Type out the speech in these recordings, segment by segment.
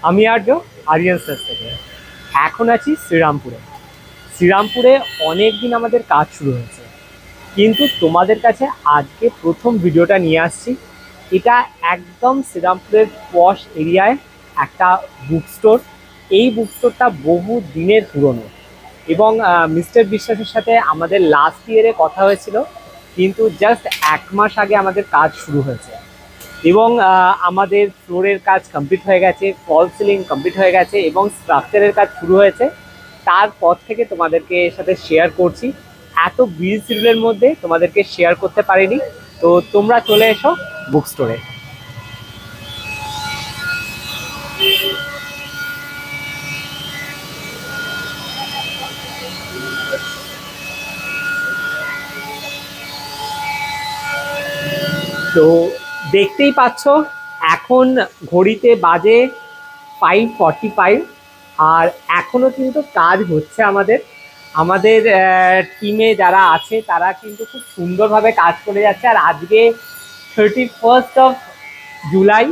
আমি আর্য আরিয়ান স্টাজ থেকে। এখন আছি শ্রীরামপুরে। শ্রীরামপুরে অনেক দিন আমাদের কাজ শুরু হয়েছে, কিন্তু তোমাদের কাছে আজকে প্রথম ভিডিওটা নিয়ে আসছি। এটা একদম শ্রীরামপুরের পশ এরিয়ায় একটা বুক স্টোর। এই বুক স্টোরটা বহু দিনের পুরনো এবং মিস্টার বিশ্বাসের সাথে আমাদের লাস্ট ইয়ারে কথা হয়েছিল, কিন্তু জাস্ট 1 মাস আগে আমাদের কাজ শুরু হয়েছে এবং আমাদের ফ্লোরের কাজ কমপ্লিট হয়ে গেছে, ফল সিলিং কমপ্লিট হয়ে গেছে এবং স্ট্রাকচারের কাজ শুরু হয়েছে। তারপর থেকে তোমাদেরকে সাথে শেয়ার করছি। এত বিজি শিডিউলের মধ্যে তোমাদেরকে শেয়ার করতে পারিনি, তো তোমরা চলে এসো বুক স্টোরে। তো দেখতেই পাচ্ছ এখন ঘড়িতে বাজে 5:45, আর এখনো কিন্তু কাজ হচ্ছে। আমাদের আমাদের টিমে যারা আছে তারা কিন্তু খুব সুন্দরভাবে কাজ করে যাচ্ছে। আর আজকে 31 জুলাই,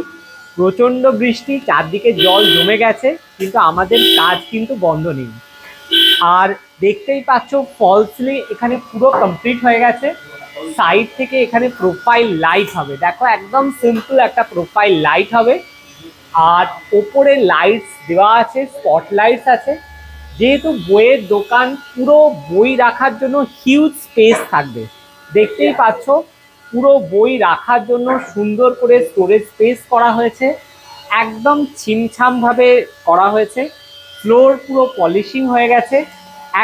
প্রচণ্ড বৃষ্টি, চারদিকে জল জমে গেছে, কিন্তু আমাদের কাজ কিন্তু বন্ধ নেই। আর দেখতেই পাচ্ছ ফল সিলিং এখানে পুরো কমপ্লিট হয়ে গেছে। সাইড থেকে এখানে প্রোফাইল লাইট হবে, দেখো একদম সিম্পল একটা প্রোফাইল লাইট হবে। আর ওপরে লাইটস দেওয়া আছে, স্পট লাইটস আছে। যেহেতু বইয়ের দোকান, পুরো বই রাখার জন্য হিউজ স্পেস থাকবে। দেখতেই পাচ্ছ পুরো বই রাখার জন্য সুন্দর করে স্টোরেজ স্পেস করা হয়েছে, একদম ছিমছামভাবে করা হয়েছে। ফ্লোর পুরো পলিশিং হয়ে গেছে,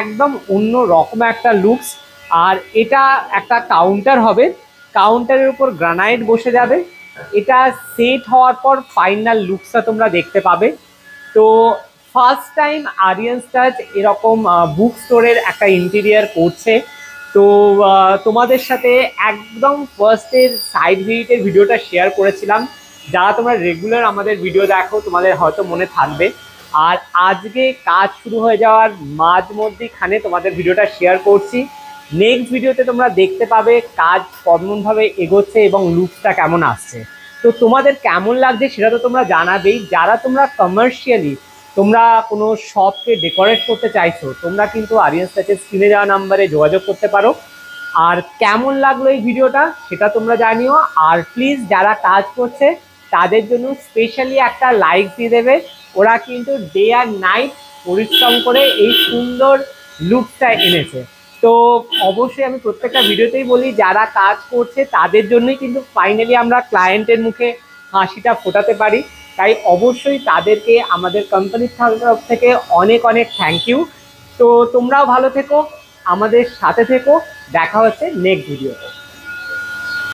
একদম অন্য রকম একটা লুকস। আর এটা একটা কাউন্টার হবে, কাউন্টারের উপর গ্রানাইট বসে যাবে। এটা সেট হওয়ার পর ফাইনাল লুকসটা তোমরা দেখতে পাবে। তো ফার্স্ট টাইম আরিয়ান স্টাজ এরকম বুক স্টোরের একটা ইন্টেরিয়ার করছে। তো তোমাদের সাথে একদম ফার্স্টের সাইড ভিজিটের ভিডিওটা শেয়ার করেছিলাম। যারা তোমরা রেগুলার আমাদের ভিডিও দেখো তোমাদের হয়তো মনে থাকবে। আর আজকে কাজ শুরু হয়ে যাওয়ার মাঝ মধ্যেখানে তোমাদের ভিডিওটা শেয়ার করছি। নেক্সট ভিডিওতে তোমরা দেখতে পাবে কাজ কেমনভাবে এগোচ্ছে এবং লুকসটা কেমন আসছে। তো তোমাদের কেমন লাগছে সেটা তো তোমরা জানাবেই। যারা তোমরা কমার্শিয়ালি তোমরা কোনো শপকে ডেকোরেট করতে চাইছো, তোমরা কিন্তু আরিয়ান স্টাজের স্ক্রিনে যাওয়া নাম্বারে যোগাযোগ করতে পারো। আর কেমন লাগলো এই ভিডিওটা সেটা তোমরা জানিও। আর প্লিজ যারা কাজ করছে তাদের জন্য স্পেশালি একটা লাইক দিয়ে দেবে। ওরা কিন্তু ডে আর নাইট পরিশ্রম করে এই সুন্দর লুকটা এনেছে। তো অবশ্যই আমি প্রত্যেকটা ভিডিওতেই বলি, যারা কাজ করছে তাদের জন্যই কিন্তু ফাইনালি আমরা ক্লায়েন্টের মুখে হাসিটা ফোটাতে পারি। তাই অবশ্যই তাদেরকে আমাদের কোম্পানির তরফ থেকে অনেক অনেক থ্যাংক ইউ। তো তোমরাও ভালো থেকো, আমাদের সাথে থেকো। দেখা হচ্ছে নেক্সট ভিডিওতে।